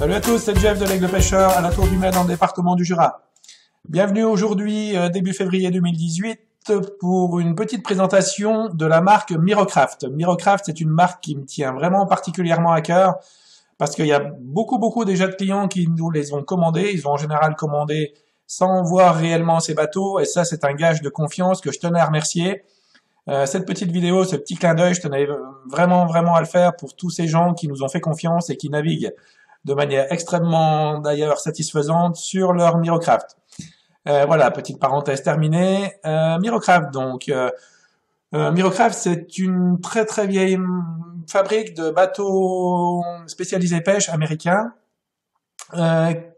Salut à tous, c'est Jeff de l'Aigle Pêcheur à la Tour du Mai dans le département du Jura. Bienvenue aujourd'hui, début février 2018, pour une petite présentation de la marque Mirocraft. Mirocraft, c'est une marque qui me tient vraiment particulièrement à cœur parce qu'il y a beaucoup déjà de clients qui nous les ont commandés. Ils ont en général commandé sans voir réellement ces bateaux et ça, c'est un gage de confiance que je tenais à remercier. Cette petite vidéo, ce petit clin d'œil, je tenais vraiment à le faire pour tous ces gens qui nous ont fait confiance et qui naviguent de manière extrêmement d'ailleurs satisfaisante sur leur Mirocraft. Voilà, petite parenthèse terminée. Mirocraft, donc, Mirocraft, c'est une très vieille fabrique de bateaux spécialisés pêche américains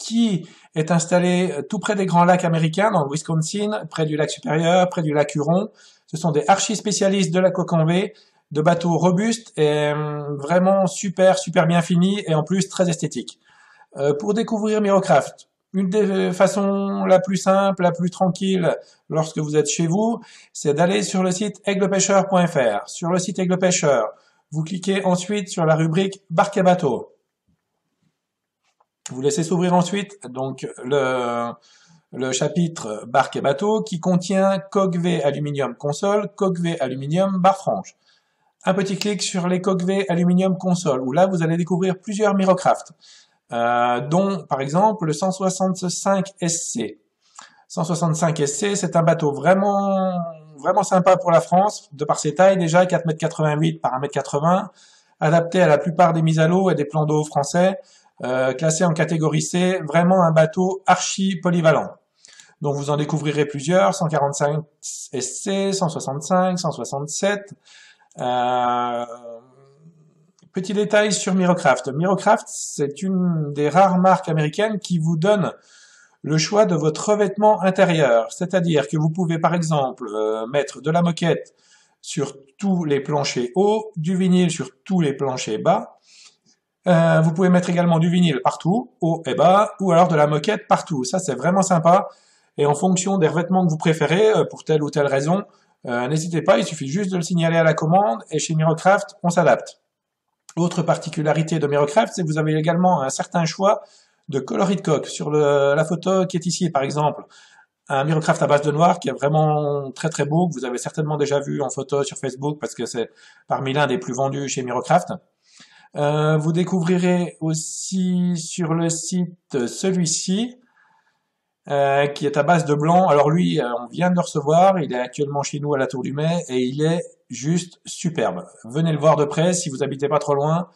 qui est installée tout près des grands lacs américains, dans le Wisconsin, près du lac Supérieur, près du lac Huron. Ce sont des archi-spécialistes de la coque en V, de bateaux robustes et vraiment super bien finis et en plus très esthétiques. Pour découvrir Mirocraft, une des façons la plus simple, la plus tranquille lorsque vous êtes chez vous, c'est d'aller sur le site aiglepêcheur.fr. Sur le site Aigle Pêcheur, vous cliquez ensuite sur la rubrique Barque et bateau. Vous laissez s'ouvrir ensuite donc le chapitre Barque et bateau qui contient coque V aluminium console, coque V aluminium barre franche. Un petit clic sur les coques V aluminium console où là vous allez découvrir plusieurs Mirocraft. Dont par exemple le 165 SC. 165 SC, c'est un bateau vraiment sympa pour la France, de par ses tailles déjà, 4,88 m par 1,80 m, adapté à la plupart des mises à l'eau et des plans d'eau français, classé en catégorie C, vraiment un bateau archi polyvalent. Donc vous en découvrirez plusieurs, 145 SC, 165, 167, petit détail sur Mirocraft. Mirocraft, c'est une des rares marques américaines qui vous donne le choix de votre revêtement intérieur. C'est-à-dire que vous pouvez par exemple mettre de la moquette sur tous les planchers hauts, du vinyle sur tous les planchers bas. Vous pouvez mettre également du vinyle partout, haut et bas, ou alors de la moquette partout. Ça, c'est vraiment sympa. Et en fonction des revêtements que vous préférez, pour telle ou telle raison, n'hésitez pas, il suffit juste de le signaler à la commande et chez Mirocraft, on s'adapte. Autre particularité de Mirocraft, c'est que vous avez également un certain choix de coloris de coque. Sur la photo qui est ici, par exemple, un Mirocraft à base de noir qui est vraiment très beau, que vous avez certainement déjà vu en photo sur Facebook parce que c'est parmi l'un des plus vendus chez Mirocraft. Vous découvrirez aussi sur le site celui-ci, qui est à base de blanc. Alors lui, on vient de le recevoir, il est actuellement chez nous à la Tour du Mai et il est juste superbe. Venez le voir de près si vous habitez pas trop loin.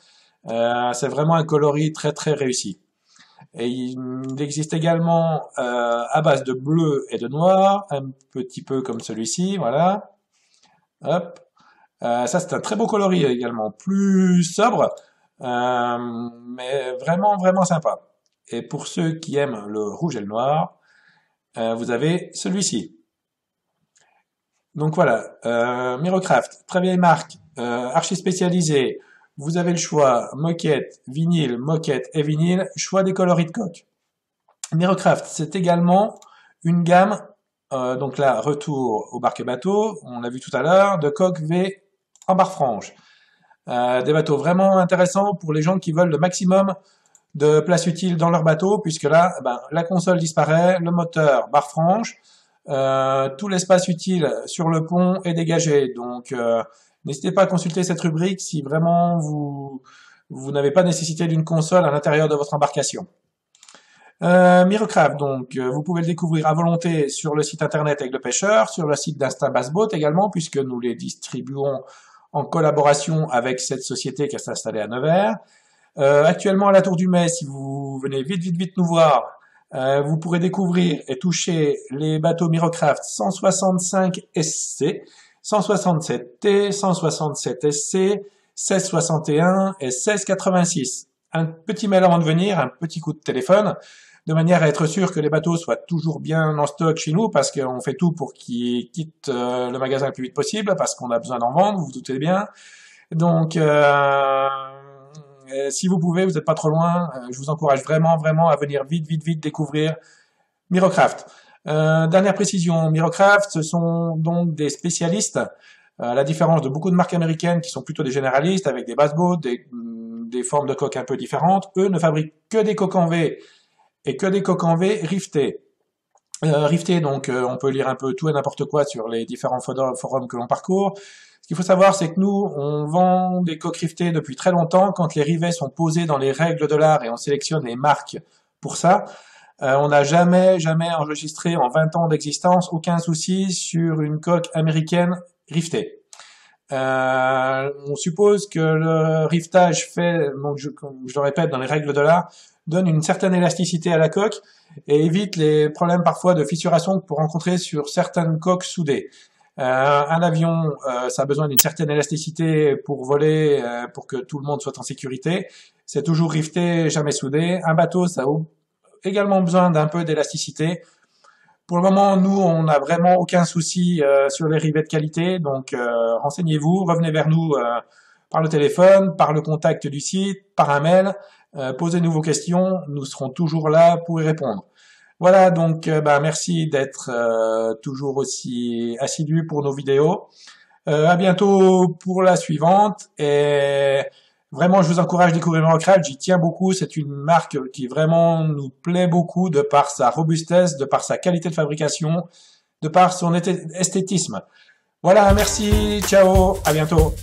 C'est vraiment un coloris très réussi. Et il existe également à base de bleu et de noir, un petit peu comme celui-ci, voilà. Hop. Ça c'est un très beau coloris également, plus sobre, mais vraiment sympa. Et pour ceux qui aiment le rouge et le noir, vous avez celui-ci. Donc voilà, Mirocraft, très vieille marque, archi spécialisée. Vous avez le choix moquette, vinyle, moquette et vinyle, choix des coloris de coque. Mirocraft, c'est également une gamme, donc là, retour au barque et bateau, on l'a vu tout à l'heure, de coque V en barre franche. Des bateaux vraiment intéressants pour les gens qui veulent le maximum de place utile dans leur bateau, puisque là, la console disparaît, le moteur barre franche, tout l'espace utile sur le pont est dégagé. Donc, n'hésitez pas à consulter cette rubrique si vraiment vous n'avez pas nécessité d'une console à l'intérieur de votre embarcation. Mirocraft, donc, vous pouvez le découvrir à volonté sur le site internet Aigle Pêcheur, sur le site d'Instinct Bass Boat également, puisque nous les distribuons en collaboration avec cette société qui est installée à Nevers. Actuellement à la Tour du Mai, si vous venez vite nous voir, vous pourrez découvrir et toucher les bateaux Mirocraft 165 SC, 167T, 167 SC, 1661 et 1686. Un petit mail avant de venir, un petit coup de téléphone, de manière à être sûr que les bateaux soient toujours bien en stock chez nous, parce qu'on fait tout pour qu'ils quittent le magasin le plus vite possible, parce qu'on a besoin d'en vendre, vous vous doutez bien. Donc, si vous pouvez, vous n'êtes pas trop loin, je vous encourage vraiment à venir vite découvrir Mirocraft. Dernière précision, Mirocraft, ce sont donc des spécialistes, à la différence de beaucoup de marques américaines qui sont plutôt des généralistes avec des bass boats, des formes de coques un peu différentes. Eux ne fabriquent que des coques en V et que des coques en V rivetées. Riveté, donc on peut lire un peu tout et n'importe quoi sur les différents forums que l'on parcourt. Ce qu'il faut savoir, c'est que nous, on vend des coques rivetées depuis très longtemps, quand les rivets sont posés dans les règles de l'art et on sélectionne les marques pour ça. On n'a jamais enregistré en 20 ans d'existence aucun souci sur une coque américaine rivetée. On suppose que le rivetage fait, donc je le répète, dans les règles de l'art, donne une certaine élasticité à la coque et évite les problèmes parfois de fissuration que peut rencontrer sur certaines coques soudées. Un avion, ça a besoin d'une certaine élasticité pour voler, pour que tout le monde soit en sécurité. C'est toujours riveté, jamais soudé. Un bateau, ça a également besoin d'un peu d'élasticité. Pour le moment, nous, on n'a vraiment aucun souci sur les rivets de qualité, donc renseignez-vous, revenez vers nous par le téléphone, par le contact du site, par un mail, posez-nous vos questions, nous serons toujours là pour y répondre. Voilà, donc merci d'être toujours aussi assidu pour nos vidéos. À bientôt pour la suivante, et vraiment, je vous encourage à découvrir Mirocraft, j'y tiens beaucoup, c'est une marque qui vraiment nous plaît beaucoup de par sa robustesse, de par sa qualité de fabrication, de par son esthétisme. Voilà, merci, ciao, à bientôt.